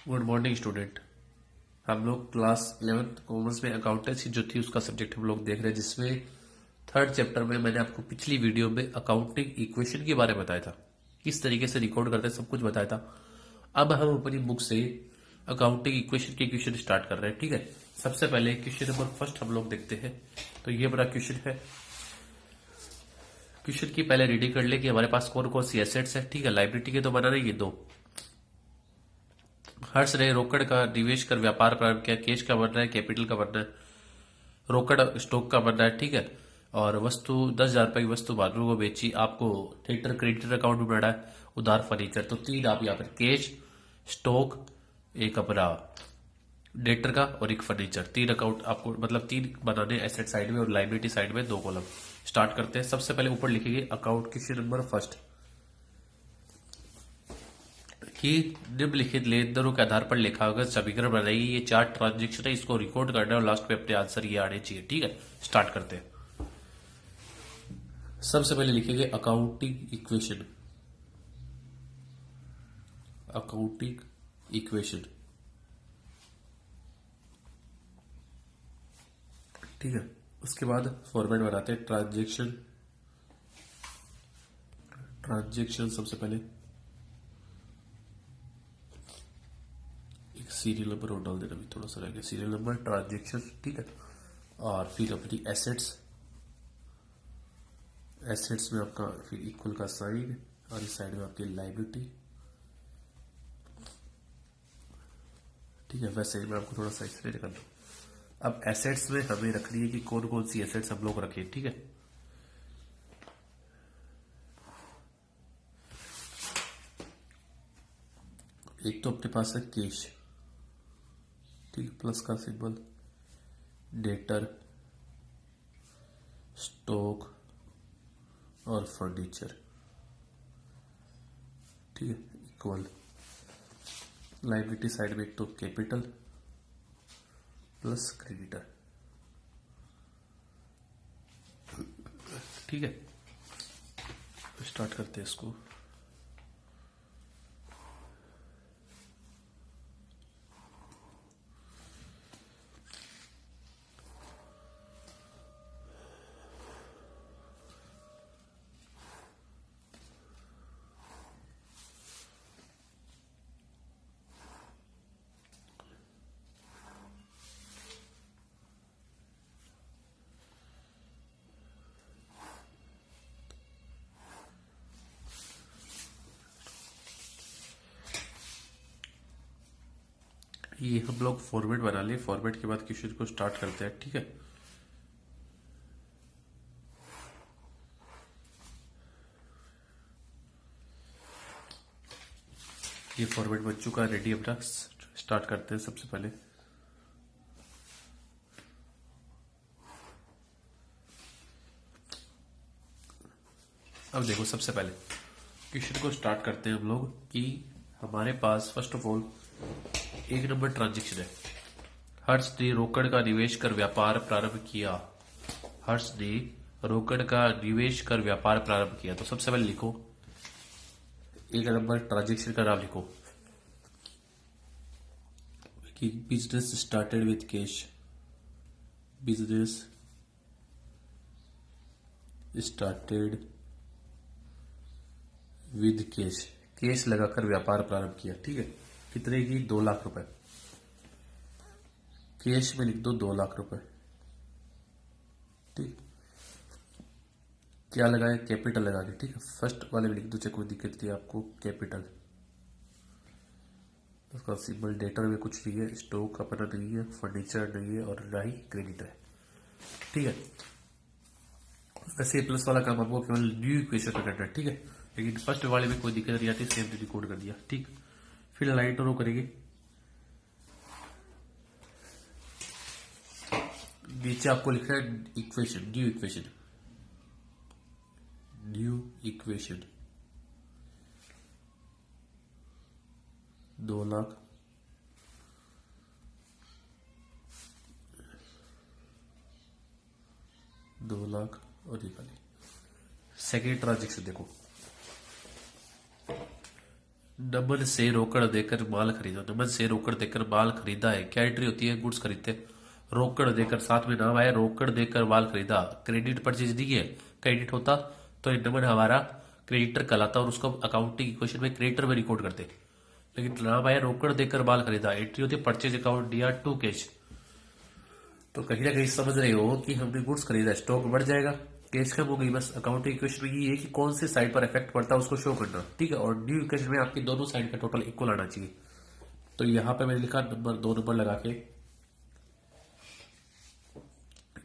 Good morning student. हम लोग class 11th commerce में अकाउंटेंसी जो थी उसका सब्जेक्ट हम लोग देख रहे हैं, जिसमें थर्ड चैप्टर में मैंने आपको पिछली वीडियो में अकाउंटिंग इक्वेशन के बारे में बताया था, किस तरीके से रिकॉर्ड करते हैं सब कुछ बताया था। अब हम अपनी बुक से अकाउंटिंग इक्वेशन के क्वेश्चन स्टार्ट कर रहे हैं। ठीक है, सबसे पहले क्वेश्चन नंबर फर्स्ट हम लोग देखते हैं। तो ये बड़ा क्वेश्चन है। क्वेश्चन की पहले रीडिंग कर ले कि हमारे पास कौन कौन सी एसेट्स है। ठीक है, लाइबिलिटी के तो बना रही है दो। हर्ष ने रोकड़ का निवेश कर व्यापार प्रारंभ किया। कैश का बनना है, कैपिटल का बनना है, रोकड़ स्टॉक का बनना है। ठीक है, और वस्तु 10,000 रुपए की वस्तु बहादुर को बेची। आपको थिएटर क्रेडिटर अकाउंट में बनाना है, उधार फर्नीचर। तो तीन आप यहाँ पर कैश, स्टॉक, एक अपना डेटर का और एक फर्नीचर, तीन अकाउंट आपको मतलब तीन बनाने एसेट साइड में और लाइबिलिटी साइड में दो कॉलम। स्टार्ट करते हैं। सबसे पहले ऊपर लिखेंगे अकाउंट क्वेश्चन नंबर फर्स्ट कि निम्नलिखित लेनदेनों के आधार पर लेखागत समीकरण बनाइए। ये चार ट्रांजेक्शन है, इसको रिकॉर्ड करना है और लास्ट में अपने आंसर ये आने चाहिए। ठीक है, स्टार्ट करते हैं। सबसे पहले लिखेंगे अकाउंटिंग इक्वेशन। अकाउंटिंग इक्वेशन, ठीक है। उसके बाद फॉर्मेट बनाते हैं ट्रांजेक्शन। ट्रांजेक्शन सबसे पहले एक सीरियल नंबर और डाल देना, भी थोड़ा सा रह गया। सीरियल नंबर, ट्रांजेक्शन, ठीक है। और फिर अपनी एसेट्स। एसेट्स में आपका फिर इक्वल का साइन और इस साइड में आपकी लाइबिलिटी। ठीक है, वैसे मैं आपको थोड़ा सा एक्सप्लेन कर दूं। अब एसेट्स में हमें रखनी है कि कौन कौन सी एसेट्स हम लोग रखें। ठीक है, एक तो अपने पास है कैश, ठीक, प्लस का सिंबल, डेटर, स्टॉक और फर्नीचर। ठीक है, इक्वल। लाइबिलिटी साइड में एक तो कैपिटल प्लस क्रेडिटर। ठीक है, स्टार्ट करते हैं इसको। ये हम लोग फॉर्मेट बना लिए। फॉर्मेट के बाद क्वेश्चन को स्टार्ट करते हैं। ठीक है, ये फॉर्मेट बन चुका है रेडी। अपना स्टार्ट करते हैं। सबसे पहले अब देखो, सबसे पहले क्वेश्चन को स्टार्ट करते हैं हम लोग कि हमारे पास फर्स्ट ऑफ ऑल एक नंबर ट्रांजेक्शन है। हर्ष ने रोकड़ का निवेश कर व्यापार प्रारंभ किया। हर्ष ने रोकड़ का निवेश कर व्यापार प्रारंभ किया। तो सबसे पहले लिखो, एक नंबर ट्रांजेक्शन का नाम लिखो कि business started with cash. Business started with cash. Cash लगाकर व्यापार प्रारंभ किया। ठीक है, कितने की? 2 लाख रुपए। कैश में लिख दो 2 लाख रुपए। ठीक, क्या लगाए? कैपिटल लगा के। ठीक है, फर्स्ट वाले में लिख दो, चाहे कोई दिक्कत नहीं आपको। कैपिटल, उसका सिंबल। डेटर में कुछ नहीं है, स्टॉक अपना नहीं है, फर्नीचर नहीं है और ना ही क्रेडिट है। ठीक है, वैसे प्लस वाला काम आपको केवल न्यू इक्वेशन में करना है। ठीक है, लेकिन फर्स्ट वाले में कोई दिक्कत नहीं आती, सेम रिकॉर्ड कर दिया। ठीक, फिर लाइट रो करेंगे। नीचे आपको लिखना है equation, new equation. New equation 2 lakh, और निकालिए। सेकेंड ट्रांजेक्शन देखो, नमन से रोकड़ देकर माल खरीदो, नमन से रोकड़ देकर माल खरीदा है, क्या एंट्री होती है? गुड्स खरीदते। रोकड़ देकर, साथ में नाम आया, रोकड़ देकर माल खरीदा, क्रेडिट परचेज नहीं है। क्रेडिट होता तो ये नमन हमारा क्रेडिटर कहलाता और उसको अकाउंटिंग इक्वेशन में क्रेडिटर में रिकॉर्ड करते, लेकिन नाम आया रोकड़ देकर माल खरीदा, एंट्री होती है परचेज अकाउंट दिया टू कैश। तो कहीं ना कहीं समझ रहे हो कि हमने गुड्स खरीदा, स्टॉक बढ़ जाएगा, कैश कम हो गई। बस अकाउंटिंग इक्वेशन में ये है कि कौन से साइड पर इफेक्ट पड़ता है उसको शो करना, ठीक है। और न्यू इक्वेशन में आपकी दोनों साइड का टोटल इक्वल आना चाहिए। तो यहां पे मैंने लिखा नंबर 2 नंबर लगा के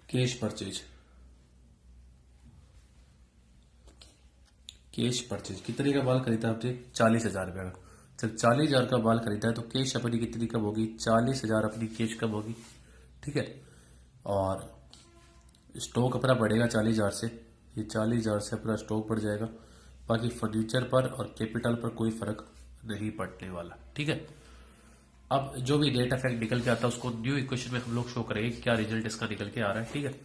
कैश परचेज, कैश परचेज कितने का माल खरीदा आपने? 40,000 रुपये का। जब 40,000 का माल खरीदा है तो कैश अपनी कितनी कम होगी? 40,000 अपनी कैश कम होगी, ठीक है। और स्टॉक अपना बढ़ेगा 40,000 से, ये 40,000 से अपना स्टॉक बढ़ जाएगा। बाकी फर्नीचर पर और कैपिटल पर कोई फर्क नहीं पड़ने वाला, ठीक है। अब जो भी डेटा फैक्ट निकल के आता है उसको न्यू इक्वेशन में हम लोग शो करेंगे क्या रिजल्ट इसका निकल के आ रहा है, ठीक है।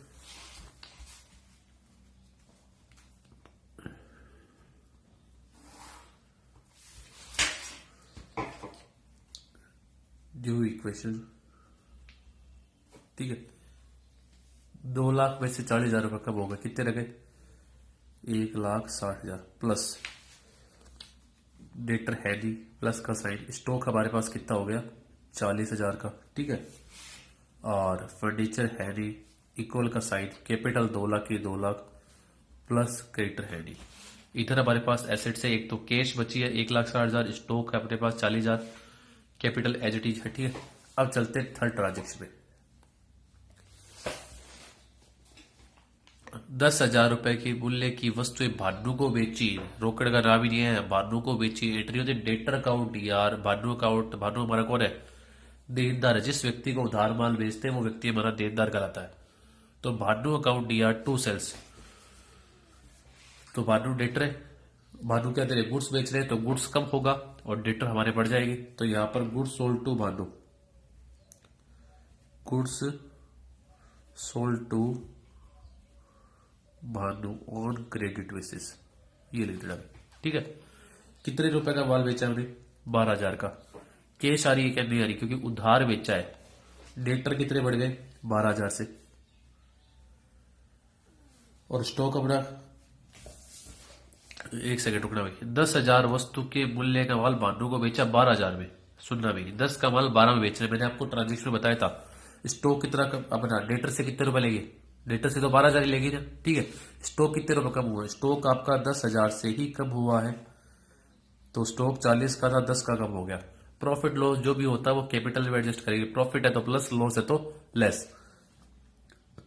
न्यू इक्वेशन, ठीक है। 2 लाख में से 40,000 रुपये कम हो गए, कितने लगे? 1,60,000 प्लस डेटर है नहीं, प्लस का साइन, स्टॉक हमारे पास कितना हो गया? 40,000 का, ठीक है। और फर्नीचर है नहीं, इक्वल का साइन, कैपिटल 2 लाख की 2 लाख, प्लस क्रेडिटर है नहीं। इधर हमारे पास एसेट्स है, एक तो कैश बची है 1,60,000, स्टॉक है अपने पास 40,000, कैपिटल एज इट इज है, ठीक है। अब चलते हैं थर्ड ट्रांजेक्शन में। 10,000 रुपए की मूल्य की वस्तुएं भानु को बेची, रोकड़ का नाम ही नहीं है, भानु को बेची, एंट्री होती है डेटर अकाउंट यार, भानु अकाउंट। भानु हमारा कौन है? देनदार है, जिस व्यक्ति को उधार माल बेचते हैं वो व्यक्ति हमारा देनदार कहलाता है। तो भानु अकाउंट यार टू सेल्स, तो भानु डेटर है। भानु क्या दे रहे? गुड्स बेच रहे हैं तो गुड्स कम होगा और डेटर हमारे बढ़ जाएंगे। तो यहां पर goods sold to Bhanu, goods sold to Bhanu on credit basis, ये लिख देना, ठीक है। कितने रुपए का माल बेचा हमने? 12,000 का। कैश आ रही है क्या? नहीं आ रही, क्योंकि उधार बेचा है। डेटर कितने बढ़ गए? 12,000 से। और स्टॉक अपना, एक सेकंड रुकना भाई, 10,000 वस्तु के मूल्य का माल भानु को बेचा 12,000 में। सुनना भाई, 10 का माल 12 में बेच रहे, मैंने आपको ट्रांजेक्शन में बताया था। स्टॉक कितना अपना डेटर से कितने रुपए लेंगे? डेटर से तो 12,000 ही लेगी ना, ठीक है। स्टॉक कितने रुपए कम हुआ है? स्टॉक आपका 10,000 से ही कम हुआ है, तो स्टॉक 40 का था, 10 का कम हो गया। प्रॉफिट लॉस जो भी होता है वो कैपिटल में एडजस्ट करेंगे, प्रॉफिट है तो प्लस, लॉस है तो लेस।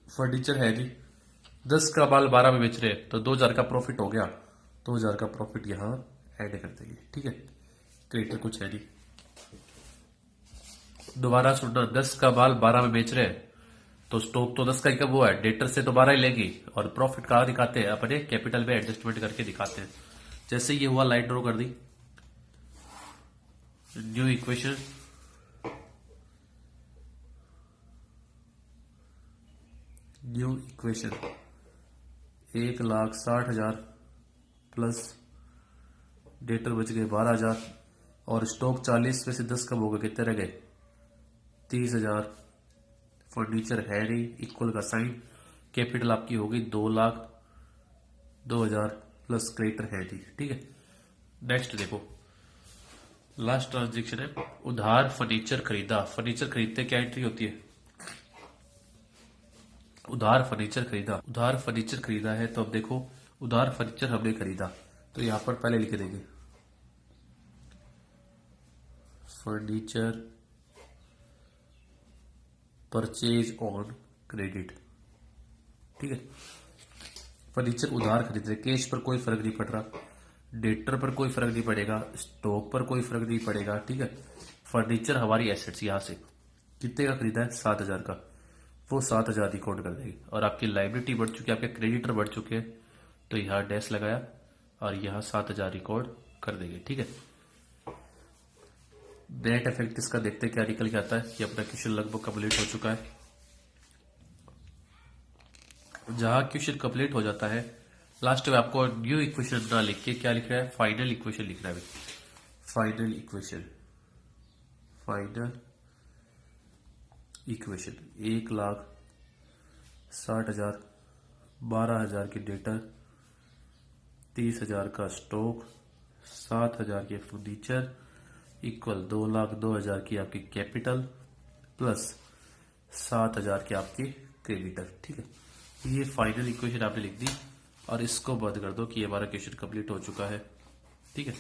फर्नीचर है जी, 10 का माल 12 में बेच रहे हैं तो 2,000 का प्रॉफिट हो गया, 2,000 का प्रॉफिट यहां ऐड कर देंगे, ठीक है। क्रेडिटर कुछ है नहीं। दोबारा सुनना, 10 का माल 12 में बेच रहे हैं तो स्टॉक तो 10 का ही कम हुआ है, डेटर से तो 12 ही लेंगी, और प्रॉफिट कहां दिखाते हैं? अपने कैपिटल में एडजस्टमेंट करके दिखाते हैं। जैसे ये हुआ, लाइन ड्रॉ कर दी, new equation, new equation 1,60,000 plus डेटर बच गए 12,000 और स्टॉक 40 में से 10 कम हो गए, कितने रह गए? 30,000। फर्नीचर है नहीं, इक्वल का साइन, कैपिटल आपकी हो गई 2,02,000 प्लस क्रेडिटर है नहीं, ठीक है। नेक्स्ट देखो, लास्ट ट्रांजेक्शन है, उधार फर्नीचर खरीदा। फर्नीचर खरीदते क्या एंट्री होती है? उधार फर्नीचर खरीदा, उधार फर्नीचर खरीदा है तो अब देखो, उधार फर्नीचर हमने खरीदा तो यहां पर पहले लिख देंगे फर्नीचर परचेज ऑन क्रेडिट, ठीक है। फर्नीचर उधार खरीद रहे, कैश पर कोई फर्क नहीं पड़ रहा, डेटर पर कोई फर्क नहीं पड़ेगा, स्टॉक पर कोई फर्क नहीं पड़ेगा, ठीक है। फर्नीचर हमारी एसेट्स, यहां से कितने का खरीदा है? 7,000 का, वो 7,000 रिकॉर्ड कर देगी। और आपकी लाइबिलिटी बढ़ चुकी है, आपके क्रेडिटर बढ़ चुके हैं, तो यहाँ डैश लगाया और यहाँ 7,000 रिकॉर्ड कर देंगे, ठीक है। नेट इफेक्ट इसका देखते क्या निकल के आता है। कि अपना क्वेश्चन लगभग कंप्लीट हो चुका है। जहां क्वेश्चन कंप्लीट हो जाता है लास्ट में आपको न्यू इक्वेशन ना लिख के क्या लिख रहा है? फाइनल इक्वेशन लिख रहा है। फाइनल इक्वेशन, फाइनल इक्वेशन 1,60,000, 12,000 की डेटर, 30,000 का स्टॉक, 7,000 के फर्नीचर इक्वल 2,02,000 की आपकी कैपिटल प्लस 7,000 के आपके क्रेडिटर। ठीक है, ये फाइनल इक्वेशन आपने लिख दी और इसको बंद कर दो कि हमारा क्वेश्चन कंप्लीट हो चुका है। ठीक है,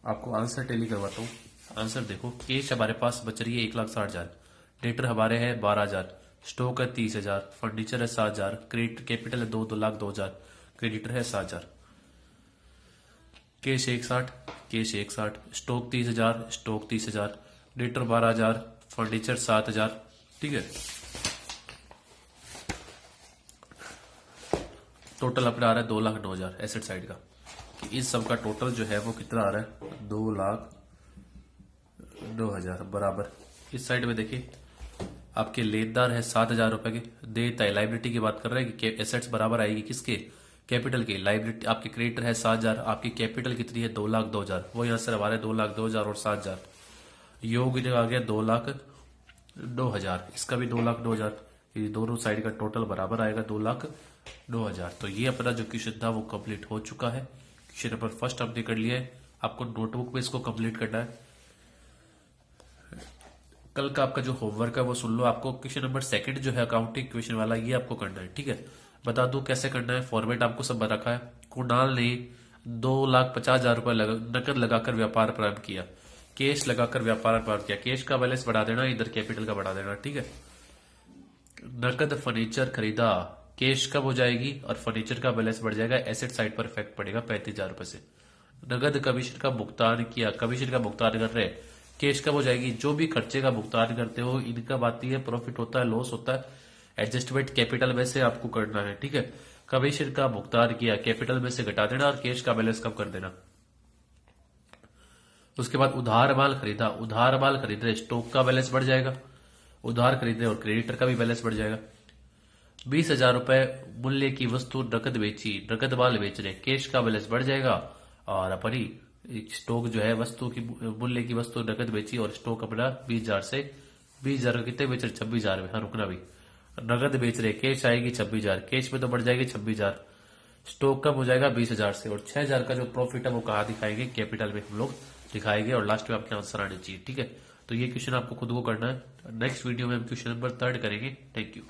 आपको आंसर टेली करवाता हूँ। आंसर देखो, कैश हमारे पास बच रही है 1,60,000, डेटर हमारे है 12,000, स्टॉक है 30,000, फर्नीचर है 7,000, क्रेडिट कैपिटल है 2,02,000, क्रेडिटर है 7,000। Cash 1,60, cash 1,60, stock 30,000, stock 30,000, debtor 12,000, furniture 7,000। ठीक है, टोटल अपना आ रहा है 2,09,000 एसेट साइड का। कि इस सब का टोटल जो है वो कितना आ रहा है, 2,09,000 बराबर। इस साइड में देखिए आपके लेनदार है 7,000 रुपए के, देयता है, लाइबिलिटी की बात कर रहे हैं कि एसेट्स बराबर आएगी किसके, कैपिटल के। लाइबिलिटी आपके क्रेडिटर है 7,000, आपकी कैपिटल कितनी है 2,02,000, वो यहाँ से हमारे 2,02,000 और 7,000 योग आ गया 2,02,000, इसका भी 2,02,000, ये दोनों साइड का टोटल बराबर आएगा 2,02,000। तो ये अपना जो क्वेश्चन था वो कंप्लीट हो चुका है। क्वेश्चन नंबर फर्स्ट आपने कर लिया है, आपको नोटबुक में इसको कंप्लीट करना है। कल का आपका जो होमवर्क है वो सुन लो। आपको क्वेश्चन नंबर सेकंड जो है अकाउंटिंग क्वेश्चन वाला, ये आपको करना है। ठीक है, बता दो कैसे करना है, फॉर्मेट आपको सब रखा है। कुणाल ने 2,50,000 रुपए नकद लगाकर व्यापार प्रारंभ किया, कैश लगाकर व्यापार प्रारंभ किया। कैश का बैलेंस बढ़ा देना, इधर कैपिटल का बढ़ा देना। ठीक है, नकद फर्नीचर खरीदा, कैश कब हो जाएगी और फर्नीचर का बैलेंस बढ़ जाएगा, एसेट साइड पर इफेक्ट पड़ेगा 35,000 रुपए से। नगद कमीशन का भुगतान किया, कमीशन का भुगतान कर रहे, कैश कब हो जाएगी, जो भी खर्चे का भुगतान करते हो इनकम आती है, प्रॉफिट होता है, लॉस होता है, एडजस्टमेंट कैपिटल में से आपको करना है। ठीक है, कमीशन का भुगतान किया, कैपिटल में से घटा देना और कैश का बैलेंस कम कर देना। उसके बाद उधार माल खरीदा, उधार माल खरीद रहे, स्टॉक का बैलेंस बढ़ जाएगा, उधार खरीद रहे और क्रेडिटर का भी बैलेंस बढ़ जाएगा। 20,000 रुपए मूल्य की वस्तु नकद बेची, नकद माल बेच रहे, कैश का बैलेंस बढ़ जाएगा और अपनी स्टॉक जो है वस्तु की मूल्य की वस्तु नकद बेची और स्टॉक अपना 20,000 से 20,000 कितने बेच रहे, 26,000 में। हाँ रुकना भी, नगद बेच रहे, कैश आएगी 26,000, कैश में तो बढ़ जाएगी 26,000, स्टॉक कम हो जाएगा 20,000 से और 6,000 का जो प्रॉफिट है वो कहाँ दिखाएंगे, कैपिटल में हम लोग दिखाएंगे और लास्ट में आपके आंसर आने चाहिए। ठीक है, तो ये क्वेश्चन आपको खुद को करना है। नेक्स्ट वीडियो में हम क्वेश्चन नंबर 3 करेंगे। Thank you.